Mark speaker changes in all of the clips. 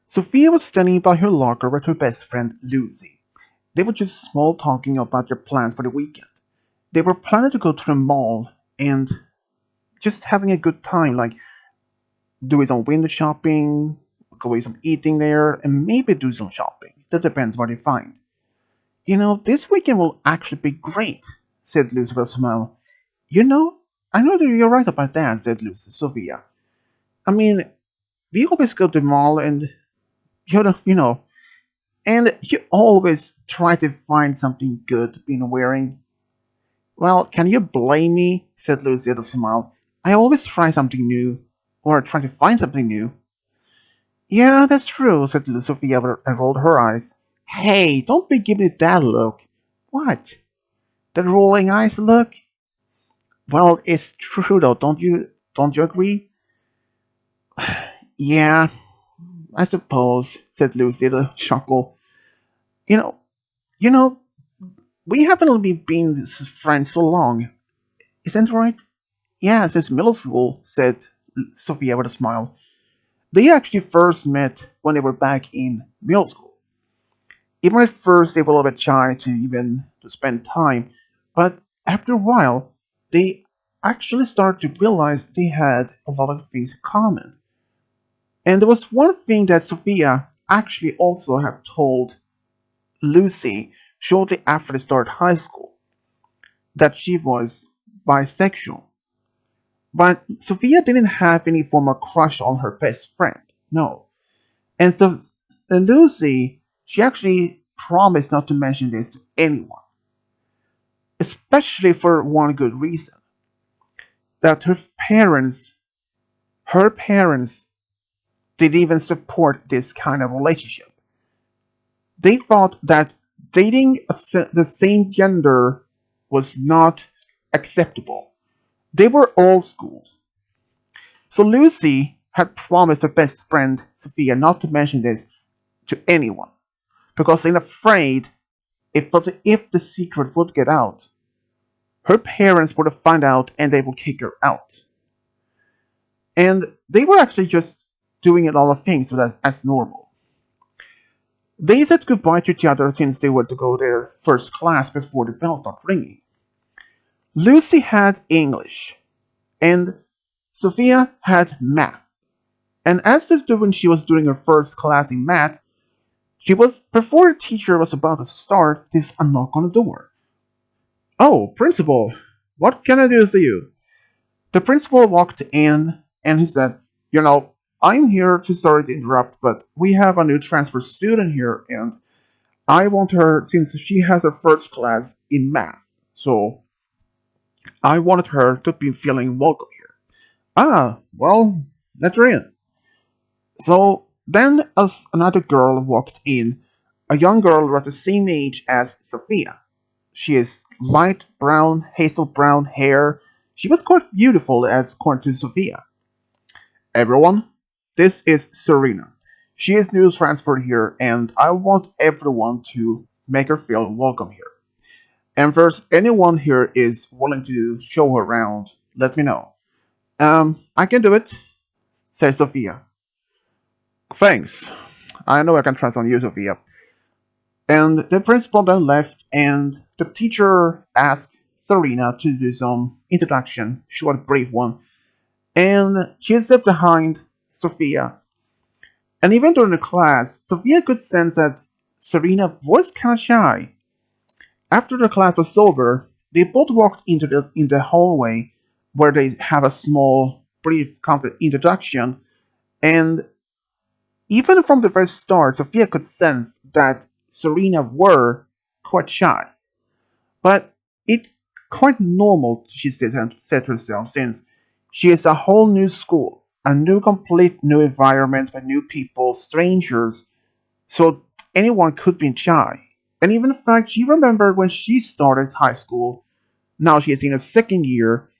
Speaker 1: Sophia was standing by her locker with her best friend Lucy. They were just small talking about their plans for the weekend. They were planning to go to the mall and just having a good time, like doing some window shopping, go some eating there, and maybe do some shopping. That depends what they find. This weekend will actually be great, said Lucy with a smile. You know, I know that you're right about that, said Lucy, Sophia. I mean, we always go to the mall and, and you always try to find something good to be wearing. Well, can you blame me? Said Lucy with a smile. I always try something new, or try to find something new. Yeah, that's true, said Sophia and rolled her eyes. Hey, don't be giving me that look. What? The rolling eyes look? Well, it's true though, don't you agree? Yeah, I suppose, said Lucy with a chuckle. You know, you know, we haven't only been friends so long, isn't it right? Yeah, since middle school, said Sophia with a smile. They actually first met when they were back in middle school. Even at first, they were a little bit shy to spend time, but after a while, they actually started to realize they had a lot of things in common. And there was one thing that Sophia actually also had told Lucy shortly after they started high school, that she was bisexual. But Sophia didn't have any formal crush on her best friend. No. And so Lucy, she actually promised not to mention this to anyone, especially for one good reason. That her parents didn't even support this kind of relationship. They thought that dating the same gender was not acceptable. They were old school. So Lucy had promised her best friend Sophia not to mention this to anyone because they're afraid if the secret would get out, her parents would find out and they would kick her out. And they were actually just doing it all the things so that's normal. They said goodbye to each other since they were to go their first class before the bell started ringing. Lucy had English, and Sophia had math. And as if when she was doing her first class in math, before the teacher was about to start, there's a knock on the door. Oh, principal, what can I do for you? The principal walked in and he said, I'm here to sorry to interrupt, but we have a new transfer student here and I want her, since she has her first class in math, so I wanted her to be feeling welcome here. Ah, well, let her in. So then, as another girl walked in, a young girl about the same age as Sophia. She is light brown, hazel brown hair. She was quite beautiful, as according to Sophia. Everyone, this is Serena. She is new transferred here, and I want everyone to make her feel welcome here. And first, anyone here is willing to show her around, let me know. I can do it, said Sophia. Thanks. I know I can trust on you, Sophia. And the principal then left, and the teacher asked Serena to do some introduction, short, brief one. And she sat behind Sophia. And even during the class, Sophia could sense that Serena was kind of shy. After the class was over, they both walked into the hallway where they have a small, brief introduction. And even from the very start, Sophia could sense that Serena were quite shy. But it's quite normal, she said to herself, since she is a whole new school, a new complete new environment with new people, strangers, so anyone could be shy. And even in fact, she remembered when she started high school, now she is in her second year,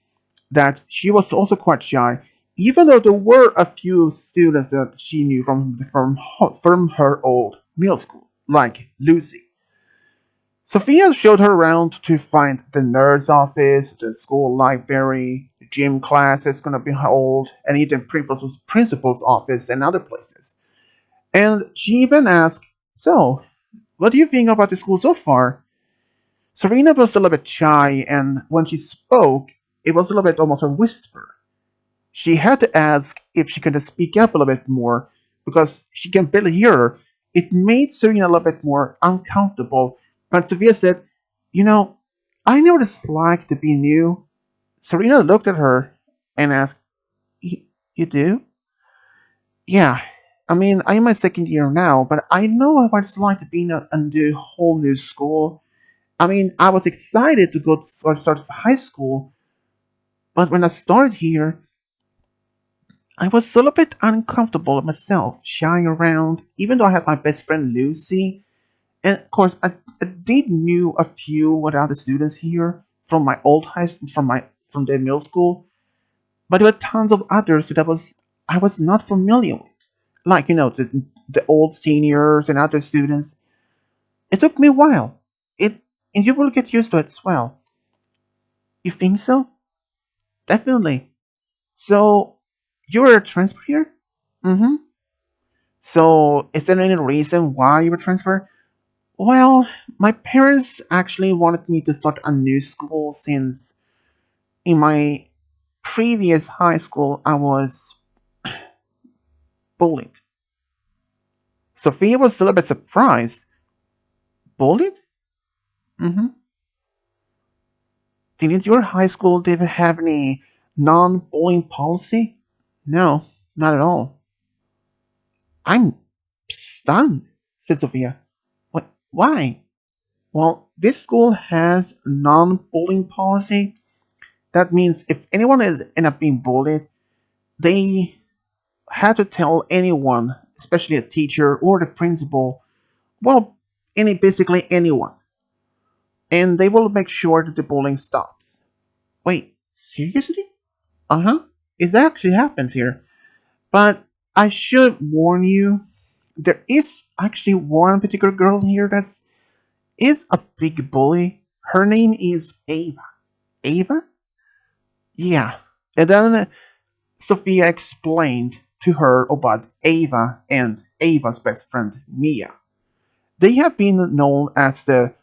Speaker 1: that she was also quite shy, even though there were a few students that she knew from her old middle school, like Lucy. Sophia showed her around to find the nurse office, the school library, the gym class is gonna be held, and even principal's office and other places. And she even asked, "So, what do you think about the school so far?" Serena was a little bit shy, and when she spoke, it was a little bit almost a whisper. She had to ask if she could speak up a little bit more because she can barely hear her. It made Serena a little bit more uncomfortable. But Sophia said, "You know, I know what it's like to be new." Serena looked at her and asked, "You do?" "Yeah. I mean, I'm in my second year now, but I know what it's like to be in a whole new school. I mean, I was excited to go to start high school, but when I started here, I was a little bit uncomfortable myself, shying around, even though I had my best friend Lucy. And of course, I did knew a few other students here from my old high school, from the middle school, but there were tons of others that I was not familiar with, like the old seniors and other students. It took me a while. It and you will get used to it as well. You think so? Definitely. So you're a transfer here? Mm-hmm. So is there any reason why you were transferred? Well, my parents actually wanted me to start a new school since in my previous high school I was bullied. Sophia was a little bit surprised. Bullied? Mm-hmm. Didn't your high school even have any non-bullying policy? No, not at all. I'm stunned, said Sophia. What? Why? Well, this school has non-bullying policy. That means if anyone is end up being bullied, they have to tell anyone, especially a teacher or the principal, well, basically anyone, and they will make sure that the bullying stops. Wait, seriously? Uh huh. It actually happens here. But I should warn you, there is actually one particular girl here that's is a big bully. Her name is Ava. Ava? Yeah. And then Sophia explained to her about Ava and Ava's best friend Mia. They have been known as the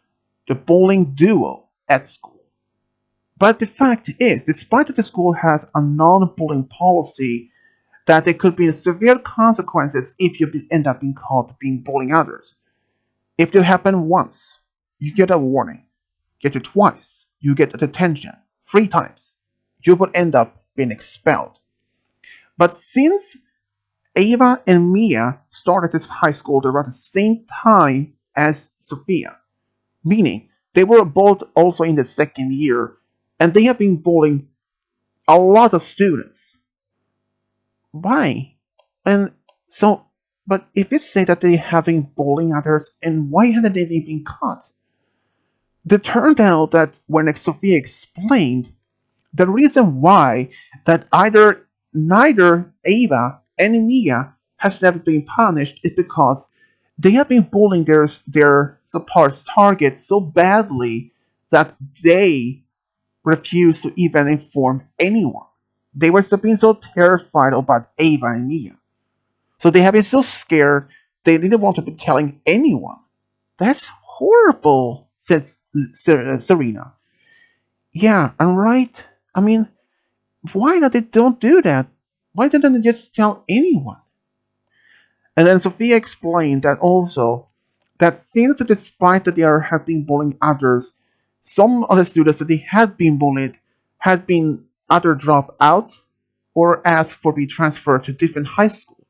Speaker 1: bowling duo at school. But the fact is, despite that the school has a non-bullying policy, that there could be severe consequences if you end up being caught being bullying others. If it happen once, you get a warning. Get it twice, you get a detention. 3 times, you will end up being expelled. But since Ava and Mia started this high school around the same time as Sophia, meaning they were both also in the second year, and they have been bullying a lot of students. Why? And so, but if you say that they have been bullying others, and why haven't they been caught? It turned out that when Sophia explained the reason why that neither Ava and Mia has never been punished is because they have been bullying their supports targets so badly that they refused to even inform anyone. They were still being so terrified about Ava and Mia. So they have been so scared they didn't want to be telling anyone. That's horrible, said Serena. Yeah, I'm right. I mean, why not they don't do that? Why didn't they just tell anyone? And then Sophia explained that also that since that despite that they have been bullying others, some of the students that they had been bullied had been either dropped out or asked for be transferred to different high school.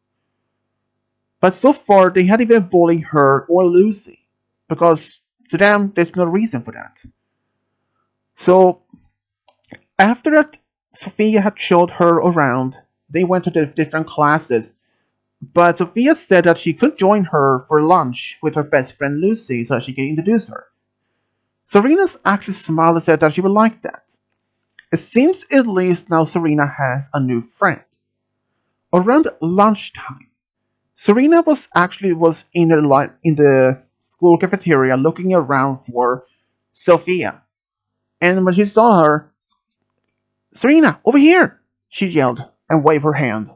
Speaker 1: But so far they hadn't been bullying her or Lucy because to them there's no reason for that. So after that Sophia had showed her around, they went to the different classes. But Sophia said that she could join her for lunch with her best friend Lucy so she could introduce her. Serena actually smiled and said that she would like that. It seems at least now Serena has a new friend. Around lunchtime, Serena was in the school cafeteria looking around for Sophia. And when she saw her, "Serena, over here!" she yelled and waved her hand.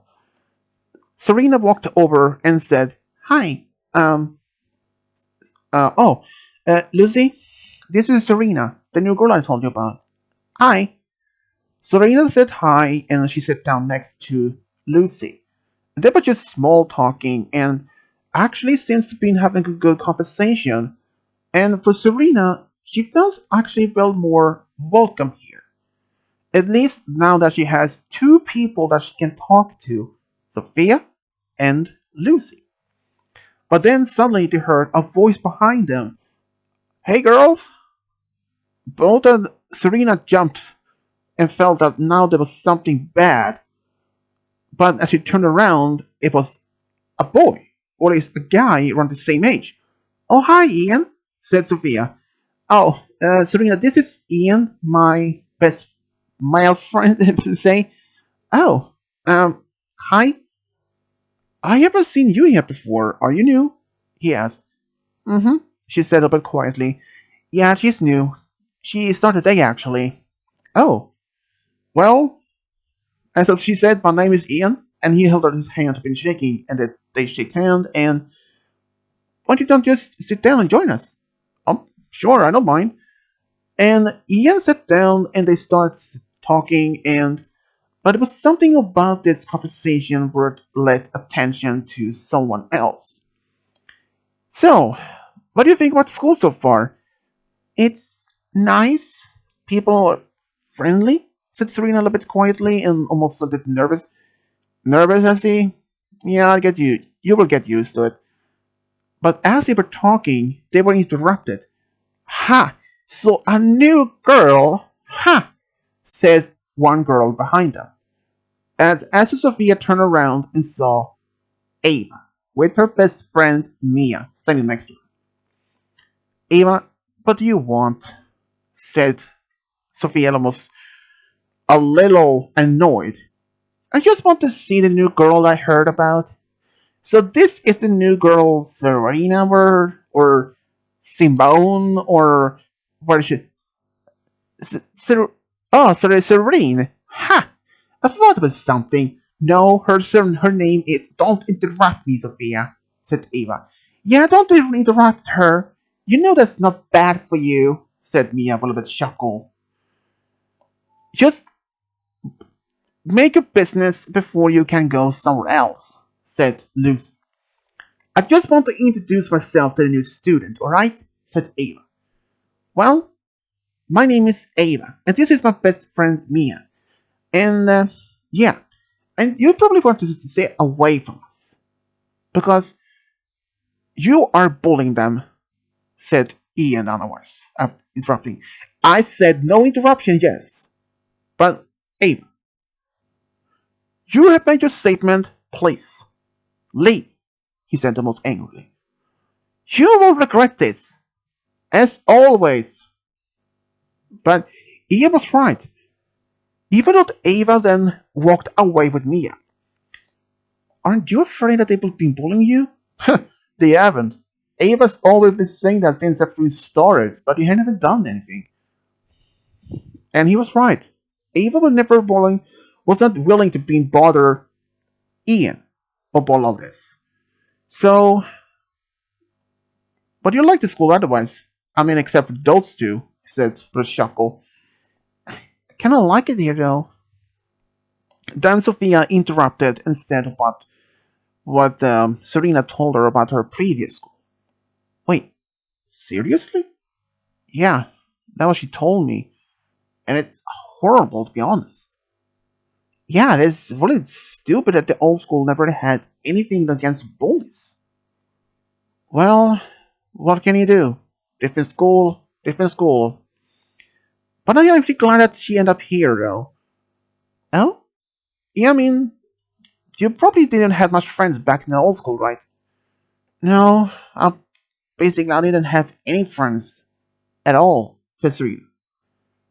Speaker 1: Serena walked over and said, Hi. Oh, Lucy, this is Serena, the new girl I told you about. Hi. Serena said hi, and she sat down next to Lucy. They were just small talking, and actually seems to be having a good conversation. And for Serena, she felt actually felt more welcome here. At least now that she has two people that she can talk to, Sophia and Lucy. But then suddenly they heard a voice behind them. Hey girls! Both and Serena jumped and felt that now there was something bad. But as she turned around, it was a boy, or at least a guy around the same age. Oh, hi, Ian, said Sophia. Oh, Serena, this is Ian, my best male friend, to say. Oh, hi. I haven't seen you here before. Are you new? He asked. Mm-hmm, she said a bit quietly. Yeah, she's new. She started today, actually. Oh, well, and as she said, my name is Ian, and he held out his hand to be shaking, and they shake hands, and why don't you just sit down and join us? Sure, I don't mind. And Ian sat down, and they start talking, and but it was something about this conversation where it led attention to someone else. So, what do you think about school so far? It's nice. People are friendly, said Serena a little bit quietly and almost a bit nervous. Nervous, I see. Yeah, I get you. You will get used to it. But as they were talking, they were interrupted. Ha! So a new girl? Ha! Said one girl behind them. As Sophia turned around and saw Ava with her best friend Mia standing next to her. Ava, what do you want? Said Sophia, almost a little annoyed. I just want to see the new girl I heard about. So this is the new girl Serena or Simone or what is it? Oh, sorry, Serene. Ha! I thought it was something. No, her name is. Don't interrupt me, Sophia," said Eva. Yeah, don't interrupt her. You know that's not bad for you," said Mia with a little bit chuckle. Just make your business before you can go somewhere else, said Lucy. I just want to introduce myself to the new student, alright? Said Ava. Well, my name is Ava, and this is my best friend Mia. And yeah, and you probably want to stay away from us because you are bullying them, said Ian otherwise, interrupting. I said no interruption, yes. But Ava, you have made your statement, please. Leave, he said almost angrily. You will regret this, as always. But Ian was right. Even though Ava then walked away with Mia. Aren't you afraid that they will be bullying you? They haven't. Ava's always been saying that since everything started, but he had never done anything. And he was right. Ava was never willing, was not willing to be bother Ian about all this. So, but you like the school otherwise. I mean, except for those two, he said with a chuckle. I kind of like it here though. Then Sophia interrupted and said what Serena told her about her previous school. Wait, seriously? Yeah, that was what she told me. And it's horrible to be honest. Yeah, it is really stupid that the old school never had anything against bullies. Well, what can you do? Different school, different school. But I'm actually glad that she ended up here, though. Oh? Yeah, I mean, you probably didn't have much friends back in the old school, right? No, basically I didn't have any friends at all, said Serena.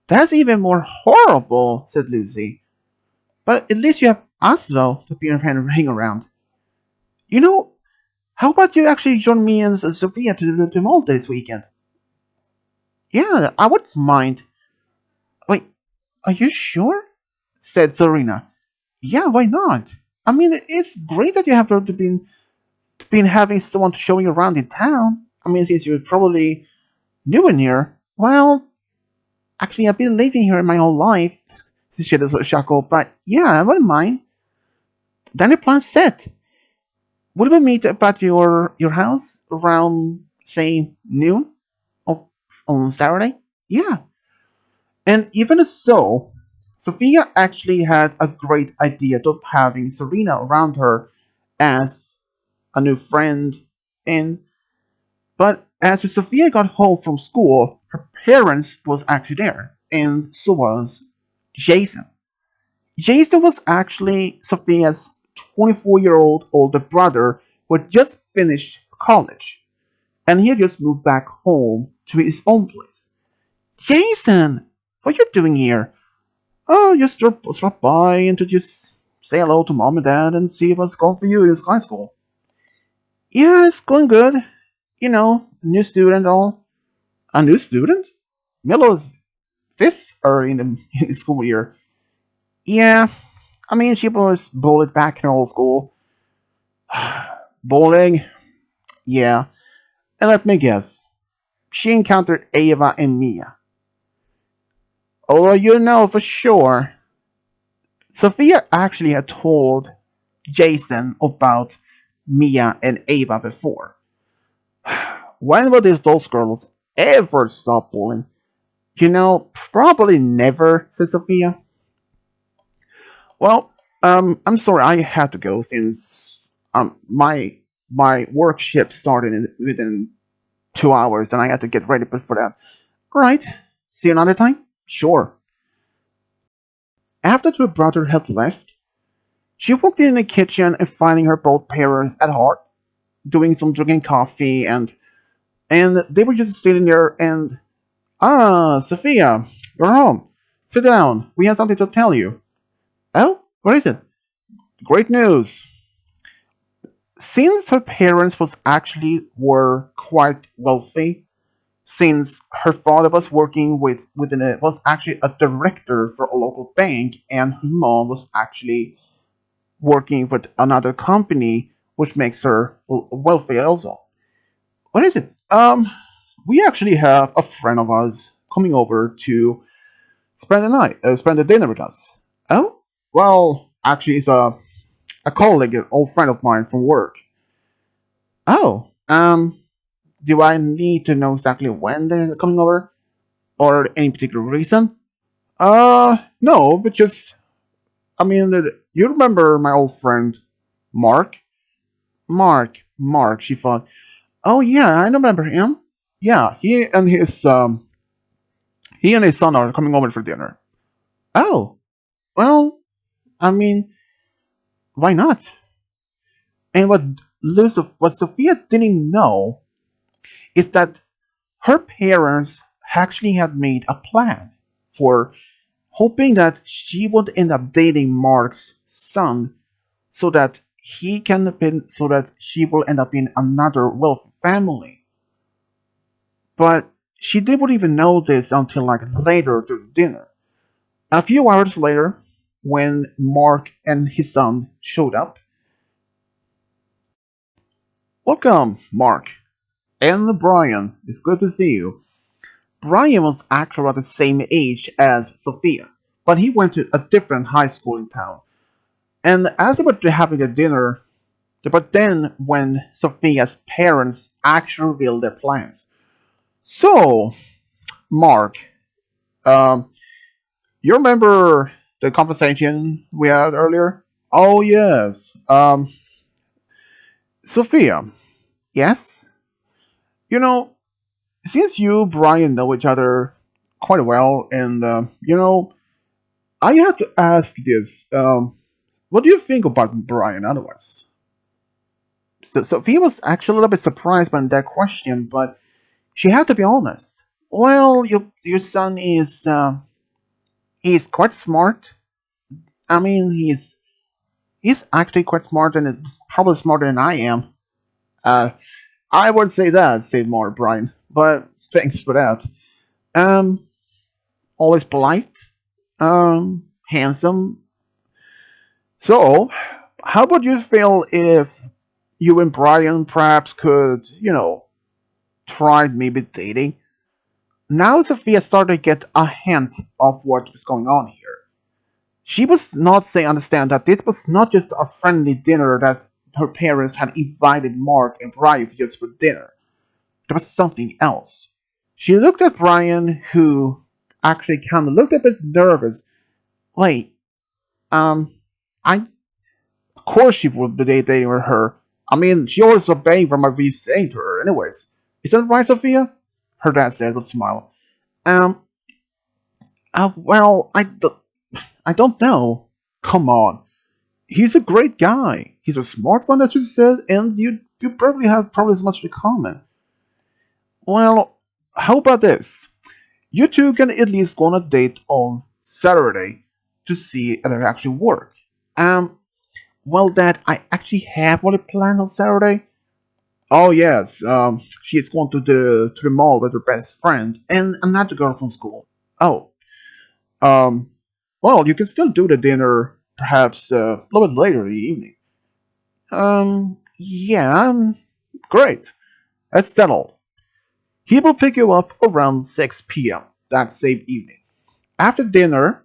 Speaker 1: That's even more horrible, said Lucy. But at least you have us, though, to be and hang around. You know, how about you actually join me and Sophia to Malta this weekend? Yeah, I wouldn't mind. Wait, are you sure? Said Serena. Yeah, why not? I mean, it's great that you have to be been having someone to show you around in town. I mean, since you're probably new in here. Well, actually, I've been living here my whole life. She does a chuckle, but yeah, I wouldn't mind. Then the plan's set. Would we meet up at your house around, say, noon of, on Saturday? Yeah. And even so, Sophia actually had a great idea of having Serena around her as a new friend. And but as Sophia got home from school, her parents was actually there, and so was Jason. Jason was actually Sophia's 24-year-old older brother who had just finished college, and he had just moved back home to his own place. Jason, what you doing here? Oh, just drop by and to just say hello to mom and dad and see what's going for you in high school. Yeah, it's going good. You know, new student and all. A new student? Middle of this or in the school year? Yeah, I mean, she was bullied back in old school. Bullying? Yeah. And let me guess. She encountered Ava and Mia. Oh, you know for sure. Sophia actually had told Jason about Mia and Ava before. When will those girls ever stop bullying? You know, probably never, said Sophia. Well, I'm sorry, I had to go since my work shift started within 2 hours, and I had to get ready for that. All right, see you another time. Sure. After her brother had left, she walked in the kitchen and finding her both parents at heart, doing some drinking coffee, and they were just sitting there and Sophia, you're home. Sit down. We have something to tell you. Oh, what is it? Great news. Since her parents was actually were quite wealthy, since her father was working within a was actually a director for a local bank, and her mom was actually working with another company, which makes her wealthy also. What is it? We actually have a friend of ours coming over to spend the dinner with us. Oh, well, actually, it's a colleague, an old friend of mine from work. Oh, do I need to know exactly when they're coming over, or any particular reason? No, but just I mean, you remember my old friend, Mark? Mark. She thought, oh yeah, I remember him. Yeah, he and his son are coming over for dinner. Oh, well, I mean, why not? And what Sophia didn't know is that her parents actually had made a plan for hoping that she would end up dating Mark's son so that so that she will end up in another wealthy family. But she didn't even know this until like later during dinner. A few hours later, when Mark and his son showed up, welcome, Mark and Brian. It's good to see you. Brian was actually around the same age as Sophia, but he went to a different high school in town. And as they were having their dinner, but then when Sophia's parents actually revealed their plans. So, Mark, um, you remember the conversation we had earlier? Oh yes. Sophia. Yes. You know, since you, Brian, know each other quite well, and I have to ask this. What do you think about Brian? Otherwise, so Sophia was actually a little bit surprised by that question, but she had to be honest. Well, your son is he's quite smart. I mean, he's actually quite smart and probably smarter than I am. Uh, I would say that, said more Brian. But thanks for that. Um, always polite. Handsome. So, how would you feel if You and Brian perhaps could, try maybe dating. Now Sophia started to get a hint of what was going on here. She was not saying understand that this was not just a friendly dinner that her parents had invited Mark and Brian just for dinner. There was something else. She looked at Brian, who actually kind of looked a bit nervous. Wait, um, I of course she would be dating with her. I mean, she always obeyed what my be saying to her, anyways. Is that right, Sophia? Her dad said with a smile. Um, well, I don't know. Come on. He's a great guy. He's a smart one, as you said, and you probably have probably as much in common. Well, how about this? You two can at least go on a date on Saturday to see if it actually work. Um, well, Dad, I actually have what I planned on Saturday. Oh yes, she is going to the mall with her best friend and another girl from school. Oh, um, well, you can still do the dinner perhaps a little bit later in the evening. Yeah, great. That's settled. He will pick you up around 6 p.m. that same evening. After dinner,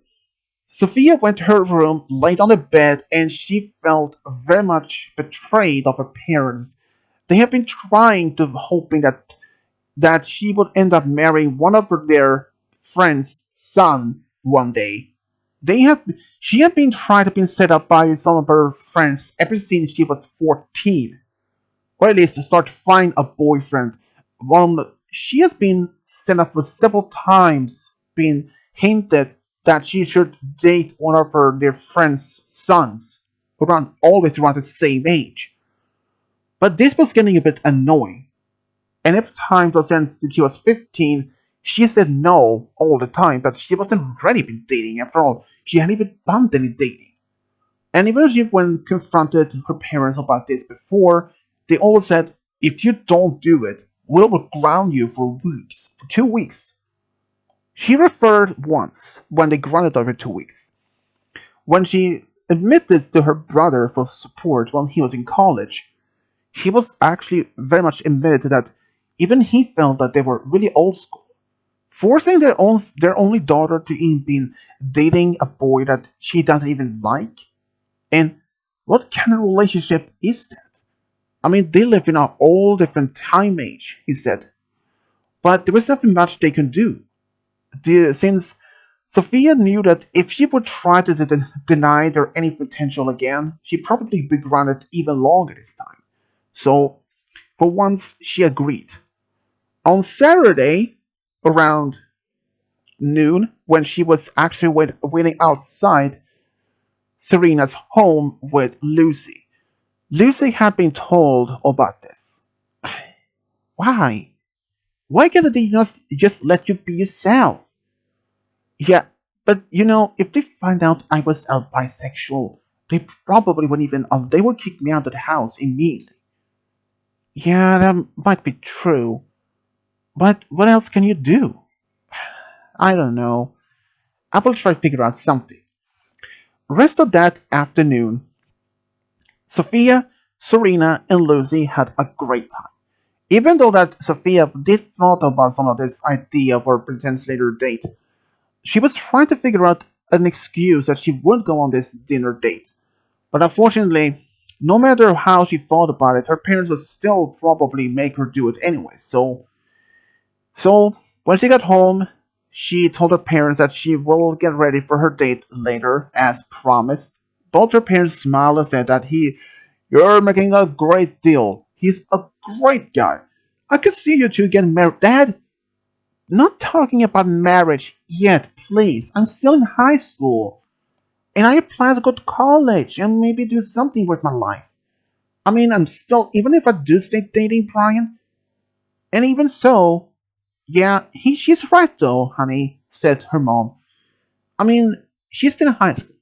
Speaker 1: Sophia went to her room, laid on the bed, and she felt very much betrayed of her parents. They have been trying to hoping that she would end up marrying one of their friends' son one day. They have she had been trying to be set up by some of her friends ever since she was 14, or at least to start to find a boyfriend. She has been set up for several times, been hinted that she should date one of her their friends' sons, always around the same age. But this was getting a bit annoying. And every time since she was 15, she said no all the time, that she wasn't ready to be dating. After all, she hadn't even done any dating. And even when confronted her parents about this before, they always said, if you don't do it, we will ground you for weeks, for 2 weeks. She referred once when they grounded her for 2 weeks. When she admitted this to her brother for support when he was in college, he was actually very much admitted to that even he felt that they were really old school, forcing their only daughter to even be dating a boy that she doesn't even like. And what kind of relationship is that? I mean, they live in an all different time age, he said. But there was nothing much they could do. Since Sophia knew that if she would try to deny their any potential again, she'd probably be grounded even longer this time. So, for once, she agreed. On Saturday, around noon, when she was actually waiting outside Serena's home with Lucy, Lucy had been told about this. Why? Why can't they just let you be yourself? Yeah, but if they find out I was out bisexual, they probably wouldn't even. They would kick me out of the house immediately. Yeah, that might be true. But what else can you do? I don't know. I will try to figure out something. Rest of that afternoon, Sophia, Serena, and Lucy had a great time. Even though that Sophia did thought about some of this idea for a potential later date, she was trying to figure out an excuse that she would go on this dinner date. But unfortunately, no matter how she thought about it, her parents would still probably make her do it anyway. So when she got home, she told her parents that she will get ready for her date later, as promised. Both her parents smiled and said that you're making a great deal. He's a great guy. I could see you two getting married. Dad, not talking about marriage yet, please. I'm still in high school. And I have plans to go to college and maybe do something with my life. I mean, I'm still, even if I do stay dating Brian, and even so, yeah, she's right though, honey, said her mom. I mean, she's still in high school.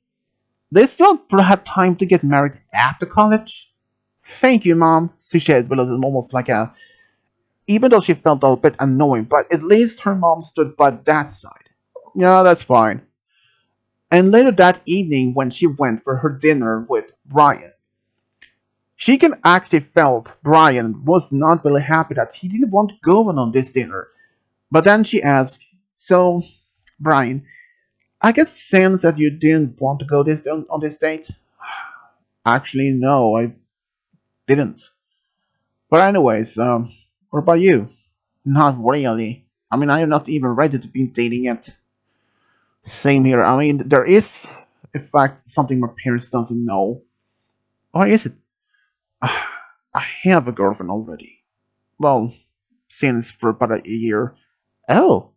Speaker 1: They still have time to get married after college. Thank you, mom, she said with almost like a, even though she felt a bit annoying, but at least her mom stood by that side. Yeah, that's fine. And later that evening, when she went for her dinner with Brian, She can actually felt Brian was not really happy that he didn't want to go on this dinner. But then she asked, "So, Brian, I guess since that you didn't want to go on this date, actually no, I didn't. But anyways, what about you? Not really. I mean, I am not even ready to be dating yet. Same here. I mean, there is, in fact, something my parents doesn't know. Or is it? I have a girlfriend already. Well, since for about a year. Oh,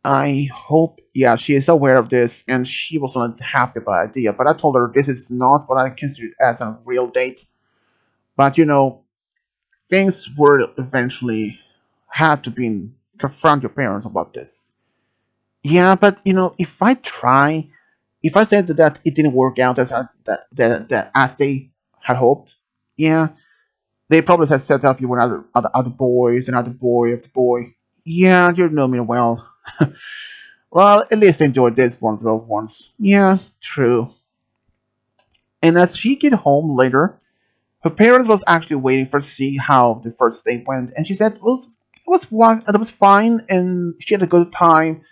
Speaker 1: I hope, yeah, she is aware of this, and she was not happy about the idea. But I told her this is not what I consider as a real date. But things were eventually had to be confront your parents about this. Yeah, but if I said that it didn't work out as they had hoped, yeah, they probably have set up you with other boys and other boy after boy. Yeah, you know me well. Well, at least enjoy this one for once. Yeah, true. And as she get home later, her parents was actually waiting for to see how the first date went, and she said it was fine, and she had a good time,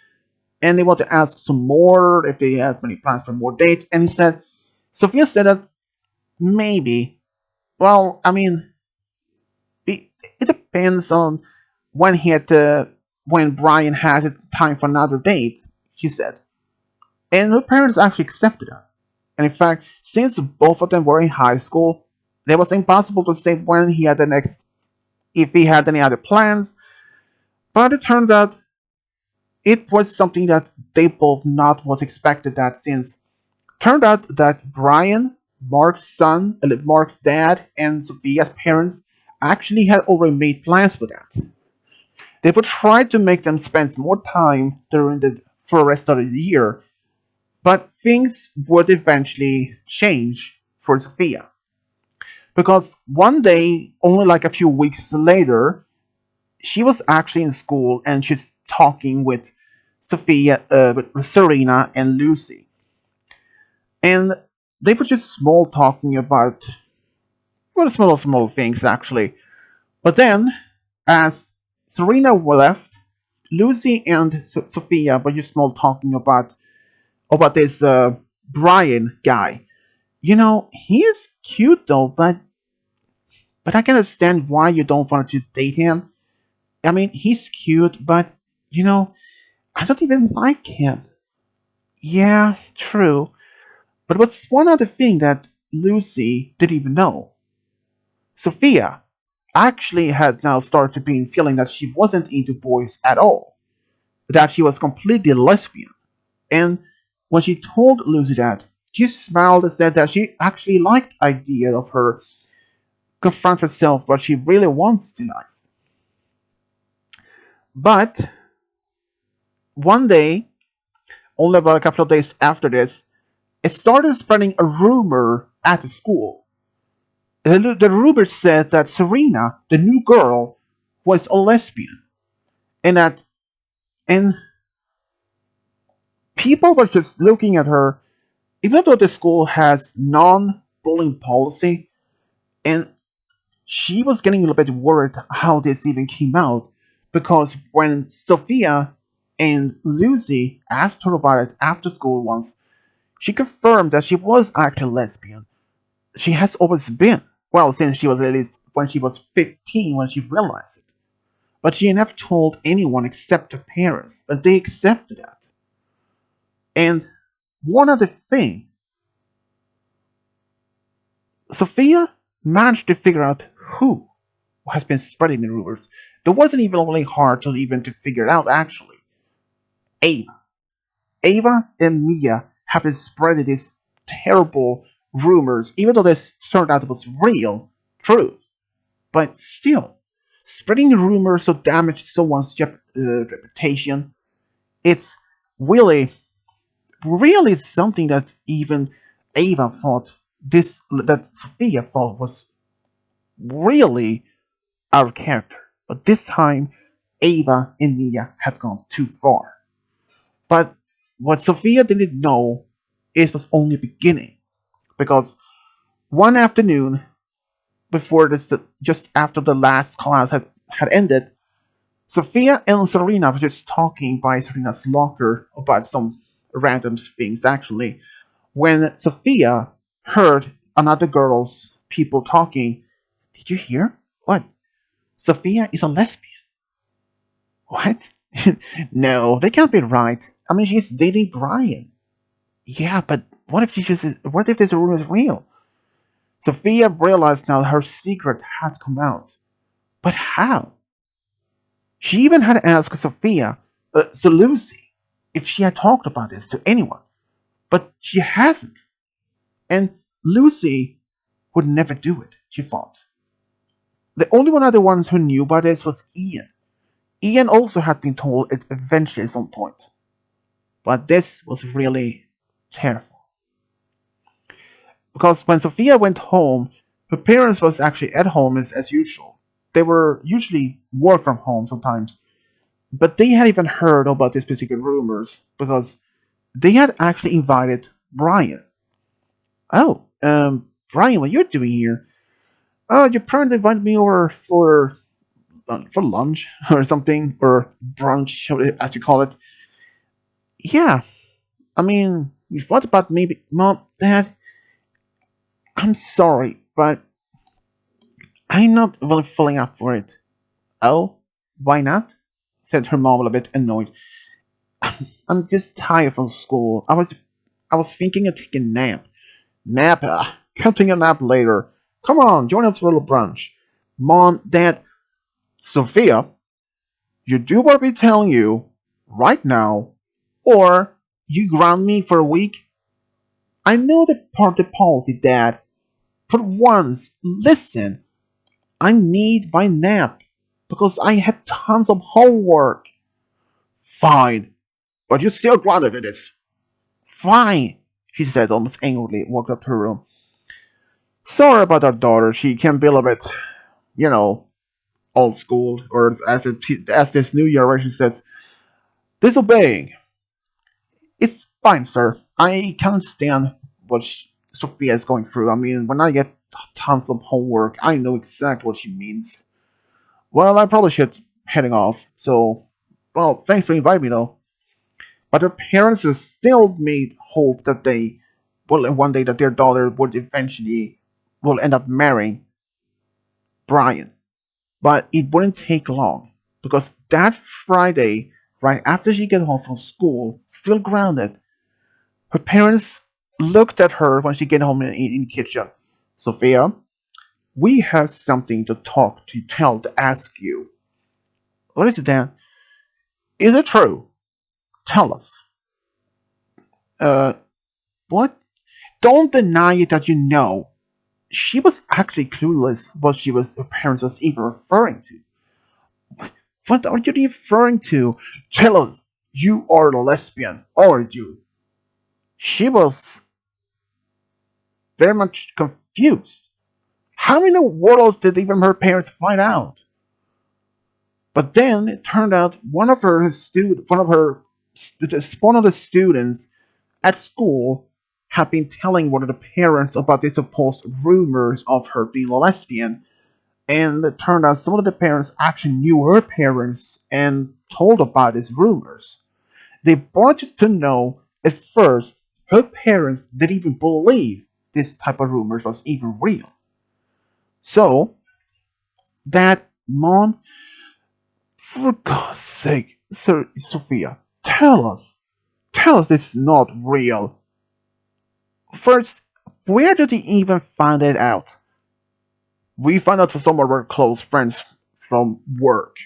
Speaker 1: and they want to ask some more if they have any plans for more dates. And he said, Sophia said that maybe. Well, I mean, it depends on when he had when Brian had time for another date. She said, and her parents actually accepted her. And in fact, since both of them were in high school, it was impossible to say when he had the next, if he had any other plans. But it turned out it was something that they both not was expected that since turned out that Brian, Mark's son, Mark's dad, and Sophia's parents actually had already made plans for that. They would try to make them spend more time during the for the rest of the year, but things would eventually change for Sophia. Because one day, only like a few weeks later, she was actually in school and she's talking with Sophia, with Serena and Lucy. And they were just small talking about, well, small things actually. But then, as Serena left, Lucy and Sophia were just small talking about this Brian guy. He's cute though, but I can understand why you don't want to date him. I mean, he's cute, but you know, I don't even like him. Yeah, true. But what's one other thing that Lucy didn't even know? Sophia actually had now started being feeling that she wasn't into boys at all, that she was completely lesbian. And when she told Lucy that, she smiled and said that she actually liked the idea of her confront herself what she really wants in life. But one day, only about a couple of days after this, it started spreading a rumor at the school. The rumor said that Serena, the new girl, was a lesbian, and that and people were just looking at her. Even though the school has non-bullying policy, and she was getting a little bit worried how this even came out, because when Sophia and Lucy asked her about it after school once, she confirmed that she was actually lesbian. She has always been. Well, since she was at least when she was 15 when she realized it. But she never told anyone except her parents, but they accepted that. And one other thing, Sophia managed to figure out who has been spreading the rumors. It wasn't even really hard to figure it out actually. Ava. Ava and Mia have been spreading these terrible rumors, even though this turned out it was real, true. But still, spreading rumors to damage someone's reputation, it's really, really something that even Ava thought that Sophia thought was really our character. But this time, Ava and Mia had gone too far. But what Sophia didn't know is was only beginning, because One afternoon, before this, just after the last class had ended, Sophia and Serena were just talking by Serena's locker about some random things, actually, when Sophia heard another girl's people talking. Did you hear? What? Sophia is a lesbian. What? No, that can't be right. I mean, she's dating Brian. Yeah, but what if this rumor is real? Sophia realized now her secret had come out. But how? She even had asked Sophia, so Lucy, if she had talked about this to anyone. But she hasn't. And Lucy would never do it, she thought. The only one other ones who knew about this was Ian. Ian also had been told it eventually at some point. But this was really terrible. Because when Sophia went home, her parents was actually at home as usual. They were usually work from home sometimes. But they had even heard about these particular rumors because they had actually invited Brian. Oh, Brian, what you're doing here? Oh, your parents invited me over for lunch or something, or brunch, as you call it. Yeah, I mean, we thought about maybe, Mom, Dad, I'm sorry, but I'm not really feeling up for it. Oh, why not? Said her mom a bit annoyed. I'm just tired from school. I was thinking of taking a nap. Nap? Come take a nap later. Come on, join us for a little brunch. Mom, Dad, Sophia, you do what we tell you right now, or you ground me for a week. I know the part of the policy, Dad, but once, listen, I need my nap because I had tons of homework. Fine, but you're still grounded in this. Fine, she said almost angrily, walked up to her room. Sorry about our daughter. She can be a little bit, you know, old school, or as this new generation says, disobeying. It's fine, sir. I can understand what Sophia is going through. I mean, when I get tons of homework, I know exactly what she means. Well, I probably should heading off. So, well, thanks for inviting me, though. But her parents still made hope that one day that their daughter would eventually will end up marrying Brian. But it wouldn't take long because that Friday, right after she got home from school, still grounded, her parents looked at her when she came home in the kitchen. Sophia, we have something to ask you. What is it, Dan? Is it true? Tell us. Uh, what? Don't deny it that you know. She was actually clueless what her parents was even referring to. What are you referring to? Tell us, you are a lesbian, aren't you? She was very much confused. How in the world did even her parents find out? But then it turned out one of the students at school had been telling one of the parents about the supposed rumors of her being a lesbian, and it turned out some of the parents actually knew her parents and told about these rumors. They wanted to know at first her parents didn't even believe this type of rumors was even real. So that mom, for God's sake, Sir Sophia, tell us this is not real. First, where did he even find it out? We found out from some of our close friends from work.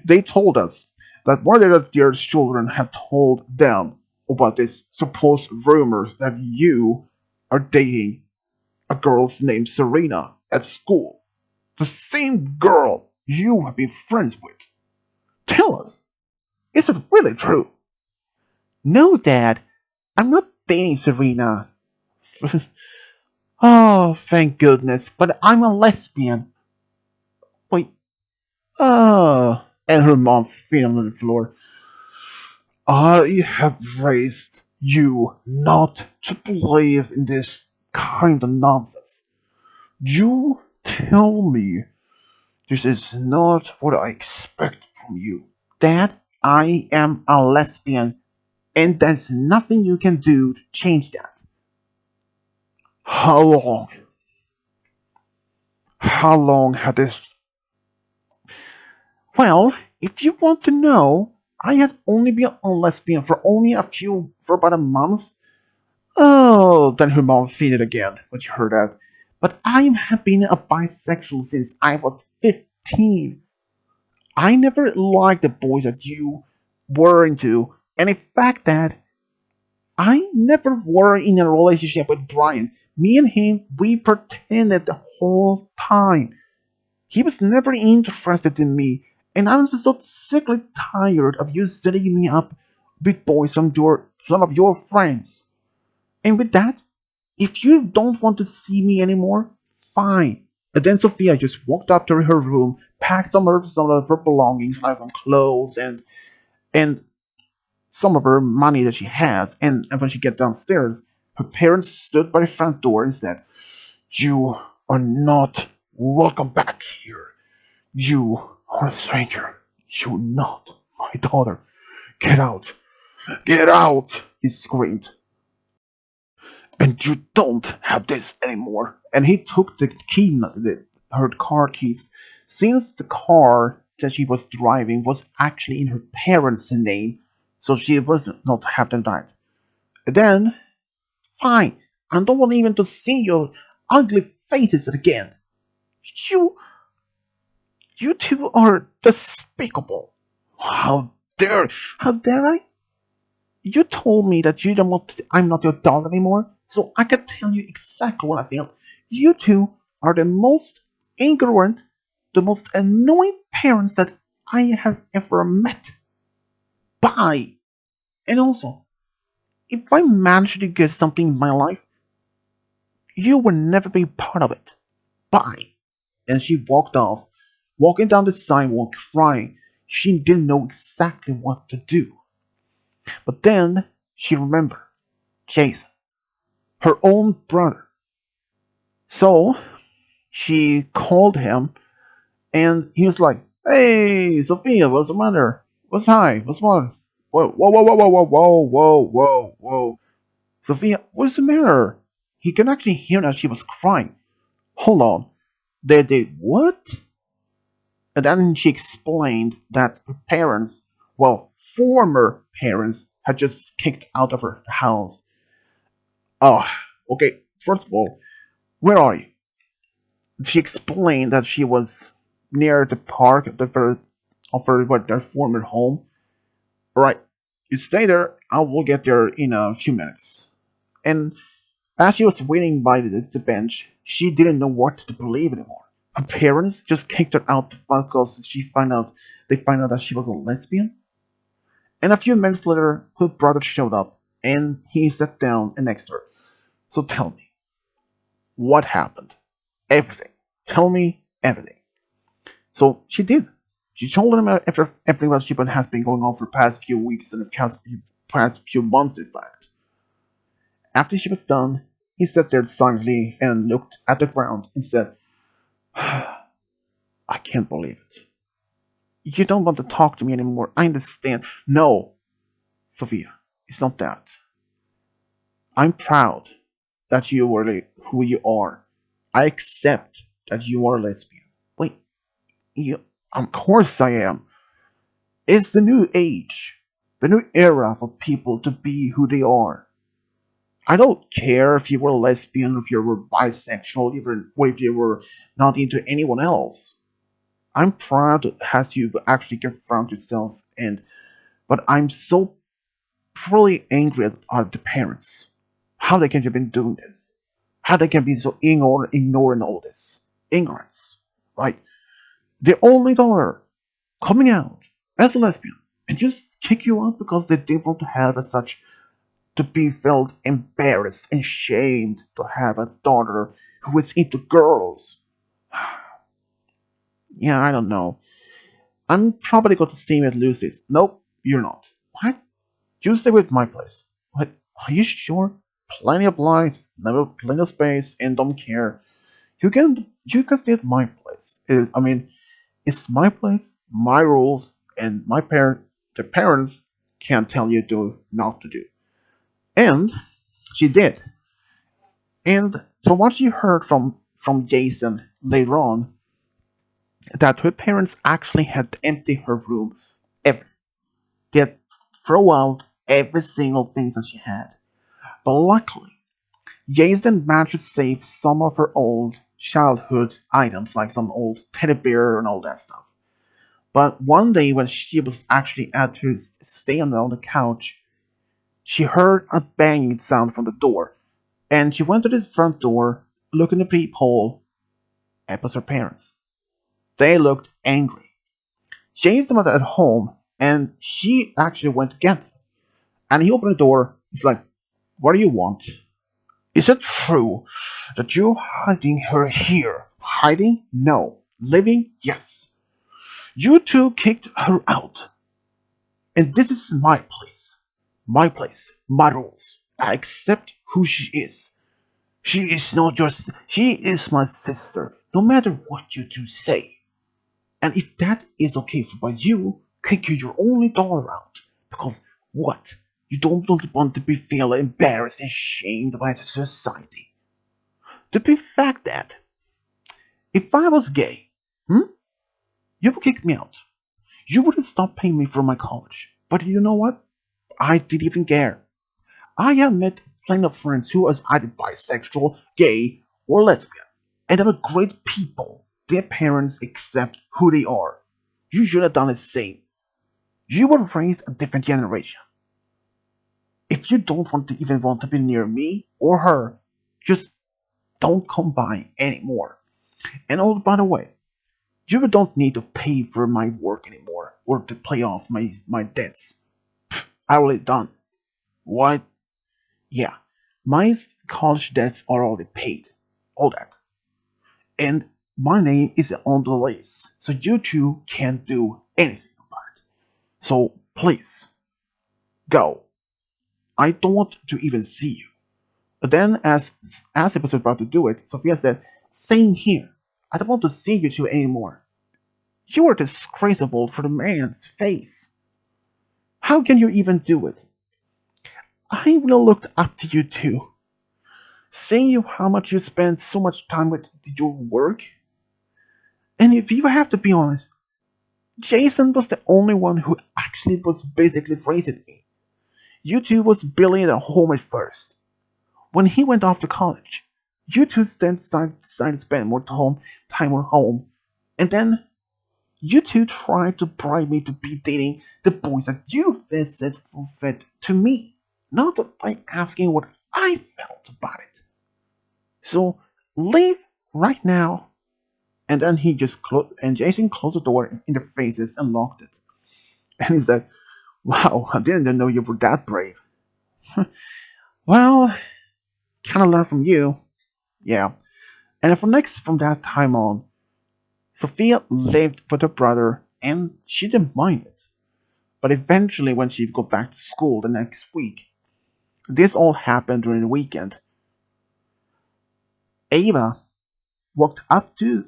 Speaker 1: They told us that one of their children had told them about this supposed rumors that you are dating a girl named Serena at school. The same girl you have been friends with. Tell us, is it really true? No, Dad, I'm not dating Serena. Oh, thank goodness, but I'm a lesbian. Wait, and her mom fell on the floor. I have raised you not to believe in this kind of nonsense. You tell me this is not what I expect from you. That I am a lesbian, and there's nothing you can do to change that. How long? How long had this? Well, if you want to know, I had only been a lesbian for about a month. Oh, then her mom fainted again when she heard that. But I have been a bisexual since I was 15. I never liked the boys that you were into, and in fact that I never were in a relationship with Brian. Me and him, we pretended the whole time. He was never interested in me, and I was so sickly tired of you setting me up with boys from some of your friends. And with that, if you don't want to see me anymore, fine. And then Sophia just walked up to her room, packed some of her belongings, like some clothes and some of her money that she has. And when she get downstairs, her parents stood by the front door and said, "You are not welcome back here. You are a stranger. You're not my daughter. Get out! Get out!" he screamed. "And you don't have this anymore." And he took her car keys. Since the car that she was driving was actually in her parents' name, so she was not have them that. And then, fine, I don't want even to see your ugly faces again. You, you two are despicable. How dare, how dare I? You told me that you don't want I'm not your dog anymore, so I can tell you exactly what I feel. You two are the most ignorant, the most annoying parents that I have ever met. Bye. And also, if I manage to get something in my life, you will never be part of it. Bye. And she walked off, walking down the sidewalk crying. She didn't know exactly what to do. But then she remembered Jason, her own brother. So she called him, and he was like, "Hey, Sophia, what's the matter? What's high? What's what? Whoa, whoa, whoa, whoa, whoa, whoa, whoa, whoa, whoa. Sophia, what's the matter?" He could actually hear that she was crying. Hold on. They did what? And then she explained that her parents, well, former parents, had just kicked out of her house. Oh, okay. First of all, where are you? She explained that she was near the park of their former home. Alright, you stay there, I will get there in a few minutes. And as she was waiting by the bench, she didn't know what to believe anymore. Her parents just kicked her out because they find out that she was a lesbian. And a few minutes later, her brother showed up and he sat down next to her. "So tell me, what happened? Everything. Tell me everything." So she did. She told him after everything that she has been going on for the past few weeks and the past few months, in fact. After she was done, he sat there silently and looked at the ground and said, "I can't believe it. You don't want to talk to me anymore. I understand." "No, Sophia, it's not that. I'm proud that you are who you are. I accept that you are a lesbian." "Wait, you, of course I am. It's the new age, the new era for people to be who they are. I don't care if you were lesbian, if you were bisexual, even or if you were not into anyone else. I'm proud that you actually confront yourself, and but I'm so really angry at the parents. How they can have been doing this? How they can be so ignoring all this ignorance, right? Their only daughter coming out as a lesbian and just kick you out because they didn't want to have as such to be felt embarrassed and shamed to have a daughter who is into girls. Yeah, I don't know. I'm probably going to stay at Lucy's. Nope, you're not. What? You stay with my place. What? Are you sure? plenty of lights, never plenty of space, and don't care. You can stay at my place. I mean, it's my place, my rules, and the parents can't tell you to not to do. And she did. And from what she heard from Jason later on, that her parents actually had to empty her room. Every, they had throw out every single thing that she had. But luckily, Jason managed to save some of her old childhood items, like some old teddy bear and all that stuff. But one day when she was actually at her stand on the couch, she heard a banging sound from the door, and she went to the front door, looked in the peephole. It was her parents. They looked angry. Jason was at home, and she actually went to get him. And he opened the door. He's like, "What do you want? Is it true that you're hiding her here? Hiding? No. Living? Yes. You two kicked her out. And this is my place. My place. My rules. I accept who she is. She is not just. She is my sister, no matter what you two say. And if that is okay for by you, kick your only doll around. Because what? You don't want to be feel embarrassed and shamed by the society. To be fact that, if I was gay, you would kick me out. You wouldn't stop paying me for my college. But you know what? I didn't even care. I have met plenty of friends who are either bisexual, gay, or lesbian, and they are great people. Their parents accept who they are. You should have done the same. You were raised a different generation. If you don't want to be near me or her, just don't come by anymore. And oh, by the way, you don't need to pay for my work anymore or to pay off my debts. I already done. What? Yeah, my college debts are already paid. All that. And my name is on the list, so you two can't do anything about it. So please, go. I don't want to even see you. But then, as he was about to do it, Sophia said, "Same here. I don't want to see you two anymore. You are disgraceful for the man's face. How can you even do it? I will look up to you too. Seeing you how much you spend so much time with your work. And if you have to be honest, Jason was the only one who actually was basically raising me. You two was barely at home at first. When he went off to college, you two then decided to spend more time at home. And then you two tried to bribe me to be dating the boys that you said fit to me, not by asking what I felt about it. So leave right now." And then he just closed, and Jason closed the door in their faces and locked it. And he said, "Wow, I didn't know you were that brave." Well, kind of learned from you. Yeah. And from that time on, Sophia lived with her brother, and she didn't mind it. But eventually, when she got back to school the next week, this all happened during the weekend. Ava walked up to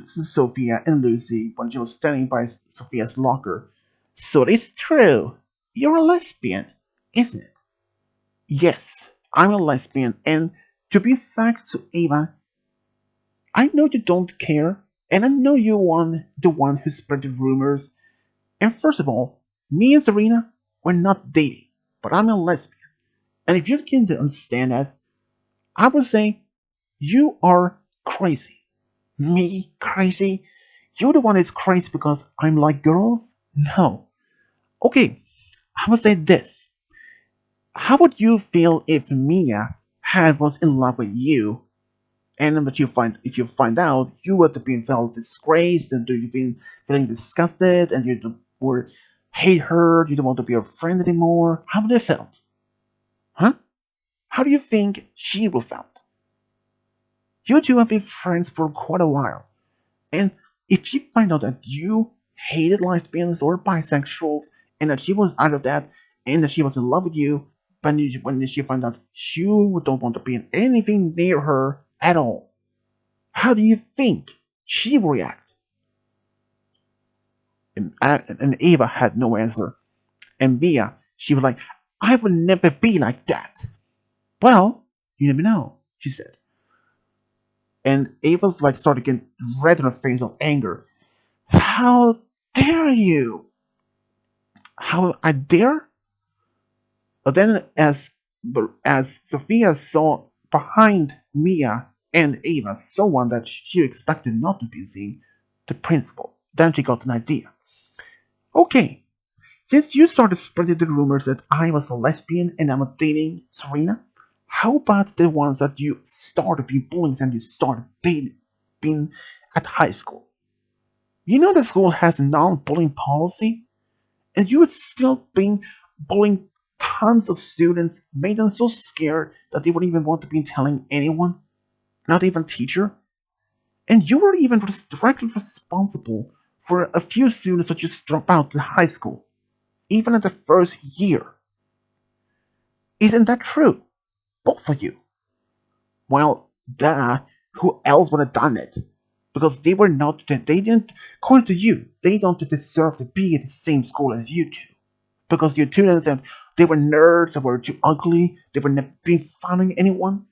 Speaker 1: Sophia and Lucy when she was standing by Sophia's locker. "So it's true. You're a lesbian, isn't it?" "Yes, I'm a lesbian, and to be fact to Ava, I know you don't care, and I know you want the one who spread the rumors. And first of all, me and Serena, we're not dating, but I'm a lesbian. And if you can understand that, I would say you are crazy." "Me crazy? You're the one that's crazy because I'm like girls? No." "Okay, I would say this. How would you feel if Mia had was in love with you, and then if you find out you would have been felt disgraced and you've been feeling disgusted and you would hate her, you don't want to be her friend anymore? How would it felt? Huh? How do you think she will felt? You two have been friends for quite a while, and if she find out that you hated lesbians or bisexuals and that she was out of that and that she was in love with you, But when she found out you don't want to be in anything near her at all, how do you think she would react? And Eva had no answer. And Mia, she was like, I would never be like that. Well, you never know, she said. And Ava's like started getting red in her face of anger. How dare you? How I dare? But then as Sophia saw behind Mia and Ava someone that she expected not to be seen, the principal, then she got an idea. Okay, since you started spreading the rumors that I was a lesbian and I'm dating Serena, how about the ones that you started being bullies and you started dating being at high school? You know the school has a non-bullying policy, and you were still being bullying tons of students, made them so scared that they wouldn't even want to be telling anyone, not even teacher. And you were even directly responsible for a few students that just drop out of high school, even in the first year. Isn't that true? Both of you. Well, duh. Who else would have done it? Because they were not, they didn't, according to you, they don't deserve to be at the same school as you two. Because you two said they were nerds, they were too ugly, they were never been finding anyone.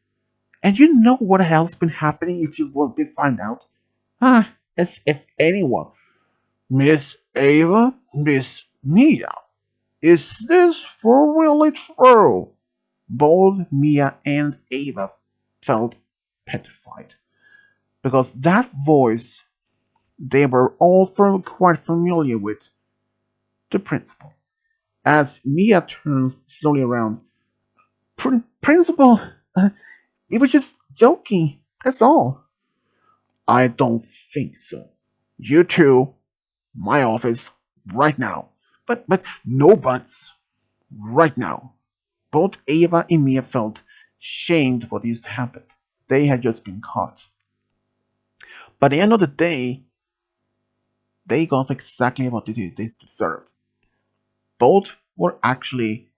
Speaker 1: And you know what else been happening if you would be found out? As if anyone. Miss Ava, Miss Mia, is this for really true? Both Mia and Ava felt petrified. Because that voice they were all quite familiar with, the principal. As Mia turns slowly around, Principal, we were just joking, that's all. I don't think so. You two, my office, right now. But no buts. Right now. Both Ava and Mia felt shamed what used to happen. They had just been caught. By the end of the day, they got exactly what they deserved. Both were actually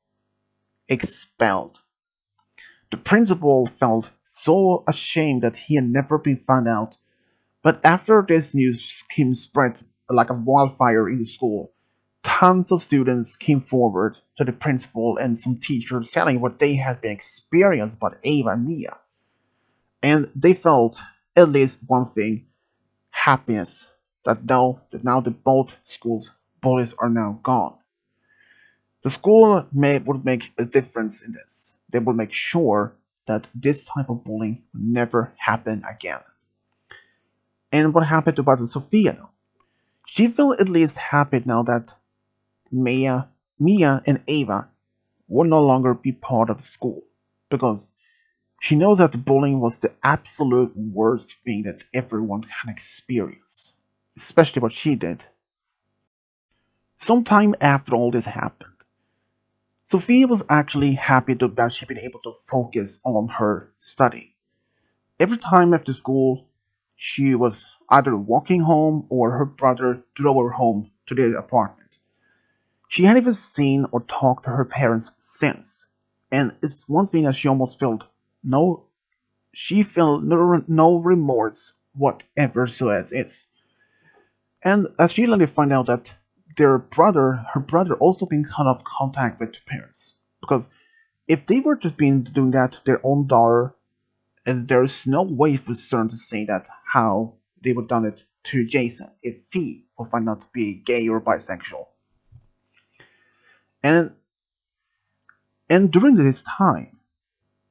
Speaker 1: expelled. The principal felt so ashamed that he had never been found out. But after this news came spread like a wildfire in the school, tons of students came forward to the principal and some teachers telling what they had been experienced by Ava and Mia. And they felt at least one thing, happiness, that now the both schools' bullies are now gone. The school would make a difference in this. They would make sure that this type of bullying would never happen again. And what happened to Button Sophia now? She felt at least happy now that Mia and Ava will no longer be part of the school. Because she knows that the bullying was the absolute worst thing that everyone can experience. Especially what she did. Sometime after all this happened, Sophia was actually happy that she'd been able to focus on her study. Every time after school, she was either walking home or her brother drove her home to their apartment. She hadn't even seen or talked to her parents since, and it's one thing that she almost felt no, she felt no remorse whatever so as it's. And as she later find out that her brother also been cut off contact with her parents, because if they were just been doing that to their own daughter, and there's no way for certain to say that how they would done it to Jason if he would find out to be gay or bisexual. And during this time,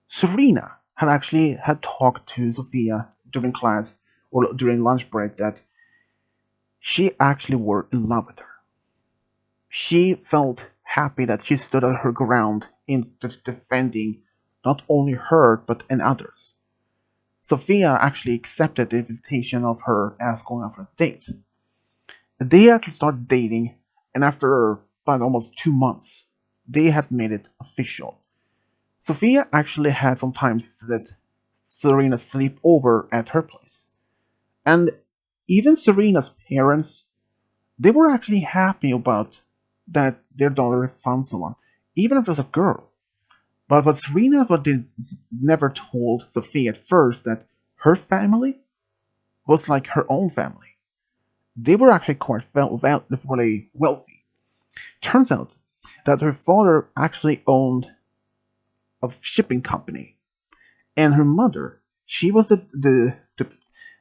Speaker 1: Serena had talked to Sophia during class or during lunch break that she actually were in love with her. She felt happy that she stood on her ground in defending not only her but and others. Sophia actually accepted the invitation of her as going out for a date. They actually started dating, and after about almost 2 months, they had made it official. Sophia actually had sometimes let Serena sleep over at her place. And even Serena's parents, they were actually happy about that their daughter had found someone, even if it was a girl. But what Serena but did never told Sophia at first that her family was like her own family. They were actually quite really wealthy. Turns out that her father actually owned a shipping company, and her mother, she was the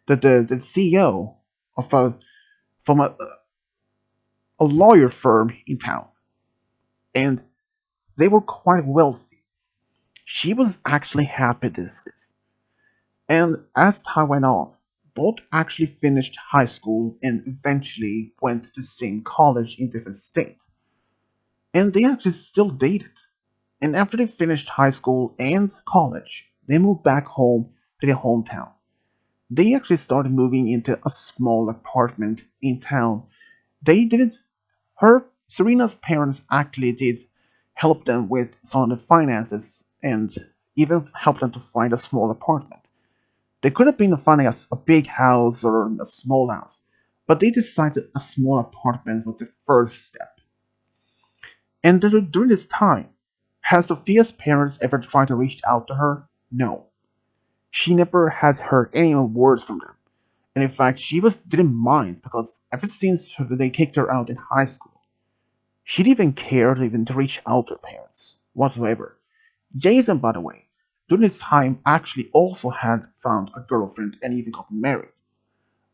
Speaker 1: CEO of from a lawyer firm in town, and they were quite wealthy. She was actually happy this, and as time went on, both actually finished high school and eventually went to the same college in different states, and they actually still dated. And after they finished high school and college, they moved back home to their hometown. They actually started moving into a small apartment in town. They didn't, her, Serena's parents actually did help them with some of the finances and even helped them to find a small apartment. They could have been finding a big house or a small house, but they decided a small apartment was the first step. And during this time, has Sophia's parents ever tried to reach out to her? No. She never had heard any words from them. And in fact, she was didn't mind because ever since they kicked her out in high school, she didn't even care even to reach out to her parents whatsoever. Jason, by the way, during this time actually also had found a girlfriend and even got married.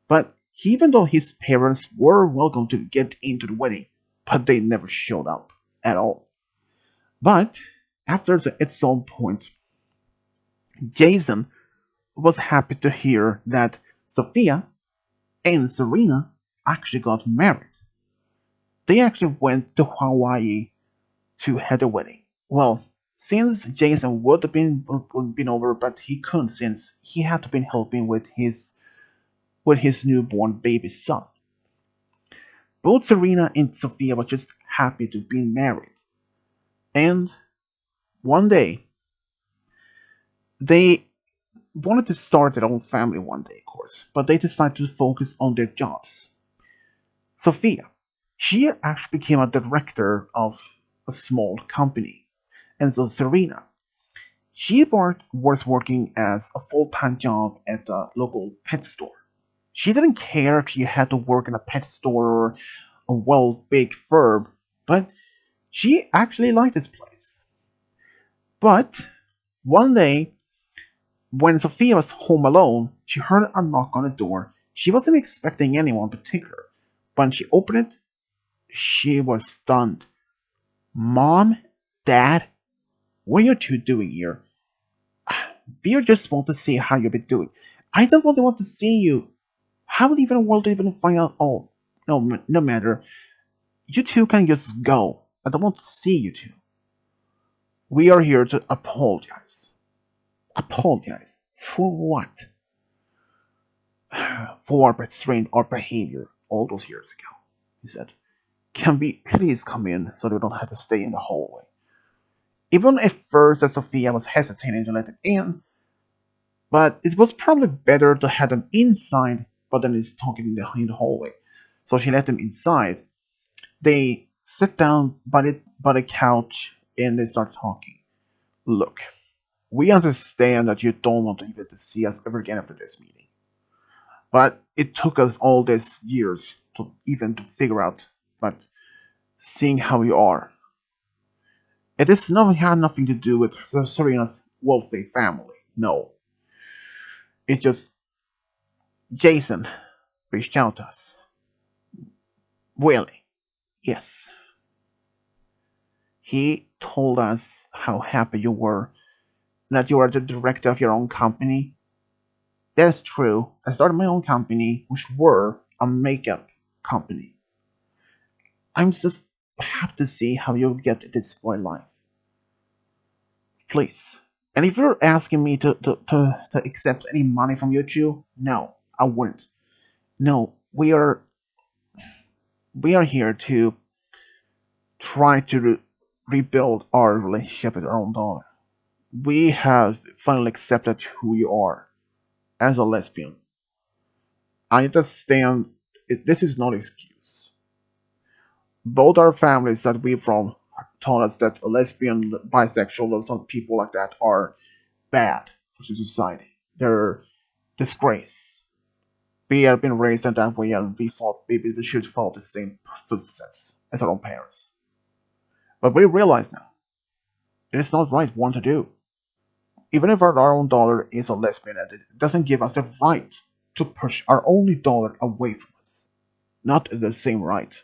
Speaker 1: But even though his parents were welcome to get into the wedding, but they never showed up at all. But at some point, Jason was happy to hear that Sophia and Serena actually got married. They actually went to Hawaii to have a wedding. Well, since Jason would have been over, but he couldn't since he had to be helping with his newborn baby son. Both Serena and Sophia were just happy to be married. And one day, they wanted to start their own family one day, of course, but they decided to focus on their jobs. Sophia, she actually became a director of a small company. And so Serena, was working as a full-time job at a local pet store. She didn't care if she had to work in a pet store or a big firm, but she actually liked this place. But one day, when Sophia was home alone, she heard a knock on the door. She wasn't expecting anyone in particular. When she opened it, she was stunned. Mom, Dad, what are you two doing here? We just want to see how you've been doing. I don't really want to see you. How would even world even find out? Oh, no matter. You two can just go. I don't want to see you two. We are here to apologize. Apologize for what? For our betraying our behavior all those years ago. He said, "Can we please come in so that we don't have to stay in the hallway?" Even at first, that Sophia was hesitating to let them in, but it was probably better to have them inside, but then it's talking in the hallway. So she let them inside. They sit down by the couch and they start talking. Look, we understand that you don't want to even to see us ever again after this meeting. But it took us all these years to even to figure out. But seeing how you are, it is nothing had nothing to do with Serena's wealthy family. No, it's just Jason reached out to us. Really? Yes. He told us how happy you were, that you are the director of your own company. That's true. I started my own company, which were a makeup company. I'm just happy to see how you get this for life. Please. And if you're asking me to accept any money from you two, no, I wouldn't. No, we are here to try to rebuild our relationship with our own daughter. We have finally accepted who you are as a lesbian. I understand this is not an excuse. Both our families that we're from told us that a lesbian, bisexual, or some people like that are bad for society. They're disgrace. We have been raised in that way, and we thought maybe we should follow the same footsteps as our own parents. But we realize now it is not the right one to do. Even if our own daughter is a lesbian, it doesn't give us the right to push our only daughter away from us. Not the same right.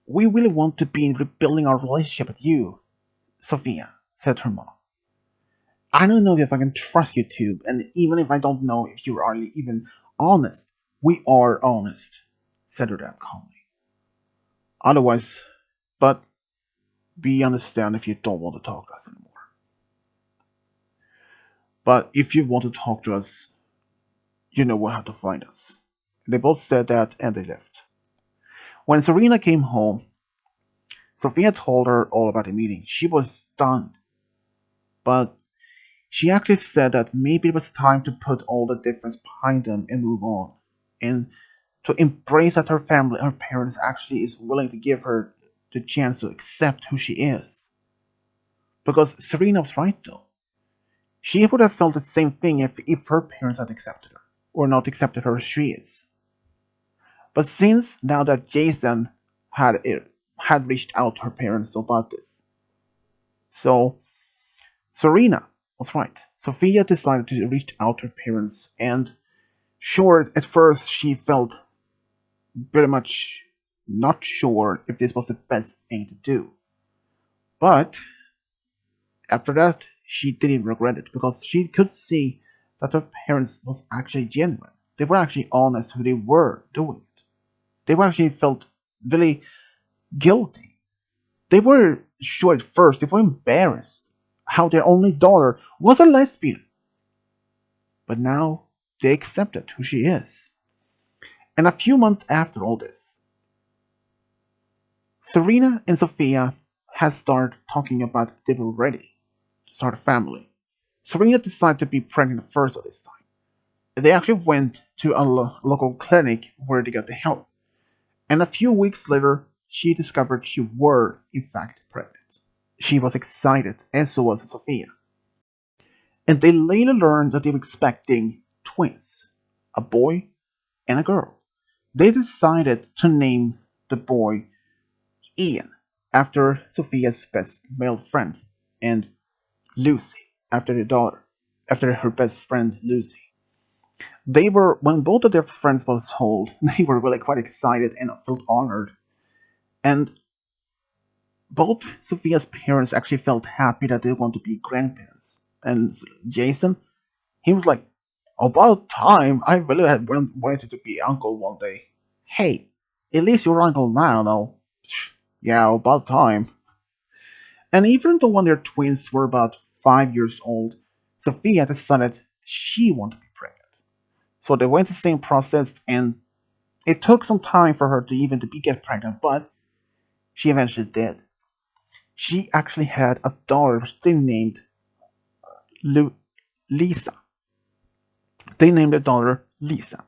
Speaker 1: We really want to be rebuilding our relationship with you, Sophia, said her mom. I don't know if I can trust you to, and even if I don't know if you are even honest, we are honest, said her dad calmly. Otherwise, but we understand if you don't want to talk to us anymore. But if you want to talk to us, you know where to find us. They both said that and they left. When Serena came home, Sophia told her all about the meeting. She was stunned, but she actually said that maybe it was time to put all the difference behind them and move on. And to embrace that her family, her parents actually is willing to give her the chance to accept who she is. Because Serena was right though. She would have felt the same thing if her parents had accepted her, or not accepted her as she is. But since now that Jason had reached out to her parents about this, so Serena was right. Sophia decided to reach out to her parents, and sure, at first she felt very much not sure if this was the best thing to do. But after that, she didn't regret it because she could see that her parents was actually genuine. They were actually honest who they were doing it. They were actually felt really guilty. They were sure at first, they were embarrassed how their only daughter was a lesbian. But now they accepted who she is. And a few months after all this, Serena and Sophia had started talking about they were ready to start a family. Serena decided to be pregnant first at this time. They actually went to a local clinic where they got the help. And a few weeks later, she discovered she were, in fact, pregnant. She was excited, and so was Sophia. And they later learned that they were expecting twins, a boy and a girl. They decided to name the boy Ian, after Sophia's best male friend, and Lucy, after her best friend Lucy. They were, when both of their friends was told, they were really quite excited and felt honored. And both Sophia's parents actually felt happy that they want to be grandparents. And Jason, he was like, about time, I really had wanted to be uncle one day. Hey, at least you're uncle now, though. Yeah, about time. And even though when their twins were about 5 years old, Sophia decided she wanted to be pregnant. So they went the same process, and it took some time for her to even to be get pregnant, but she eventually did. She actually had a daughter which they named Lisa. They named their daughter Lisa.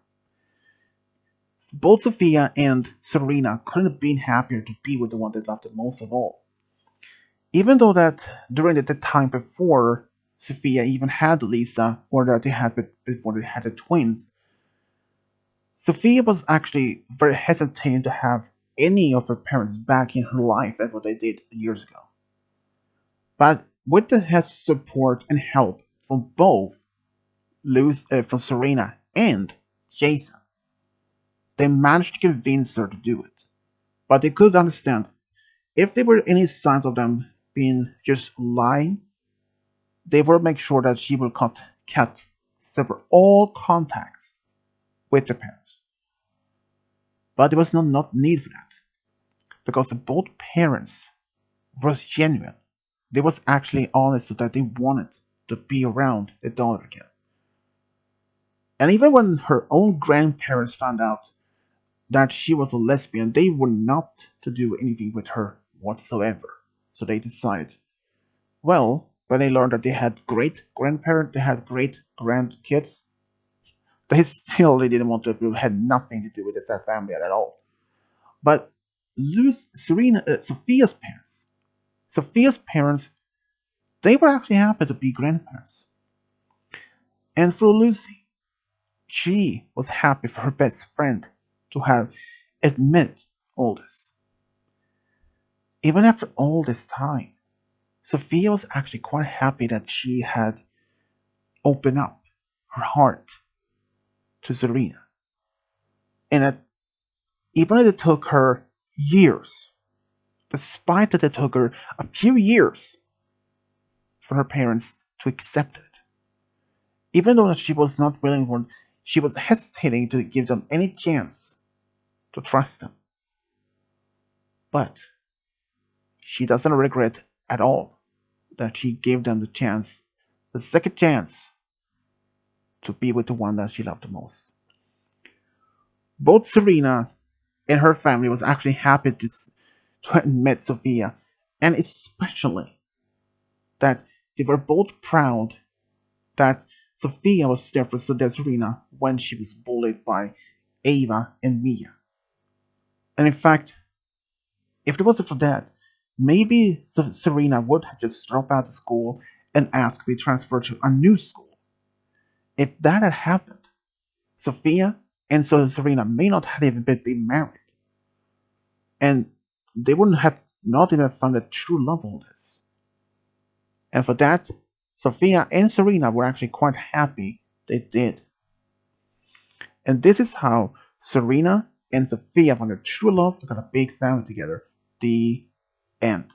Speaker 1: Both Sophia and Serena couldn't have been happier to be with the one they loved the most of all. Even though that during the time before Sophia even had Lisa, or that they had before they had the twins, Sophia was actually very hesitant to have any of her parents back in her life as what they did years ago. But with the support and help from both from Serena and Jason, they managed to convince her to do it. But they could understand if there were any signs of them being just lying, they would make sure that she would sever all contacts with the parents. But there was not need for that because both parents was genuine. They was actually honest that they wanted to be around their daughter again. And even when her own grandparents found out that she was a lesbian, they were not to do anything with her whatsoever. So they decided, well, when they learned that they had great grandparents, they had great grandkids, they still they didn't want to had nothing to do with that family at all. But Sophia's parents. Sophia's parents, they were actually happy to be grandparents. And for Lucy, she was happy for her best friend to have admit all this. Even after all this time, Sophia was actually quite happy that she had opened up her heart to Serena. And that even if it took her years, despite that it took her a few years for her parents to accept it, even though she was not willing or she was hesitating to give them any chance to trust them. But she doesn't regret at all that she gave them the chance, the second chance, to be with the one that she loved the most. Both Serena and her family was actually happy to admit Sophia, and especially that they were both proud that Sophia was there for Serena when she was bullied by Ava and Mia. And in fact, if it wasn't for that, maybe Serena would have just dropped out of school and asked to be transferred to a new school. If that had happened, Sophia and Serena may not have even been married. And they wouldn't have not even found a true love all this. And for that, Sophia and Serena were actually quite happy they did. And this is how Serena and Sophia found their true love and got a big family together. The end.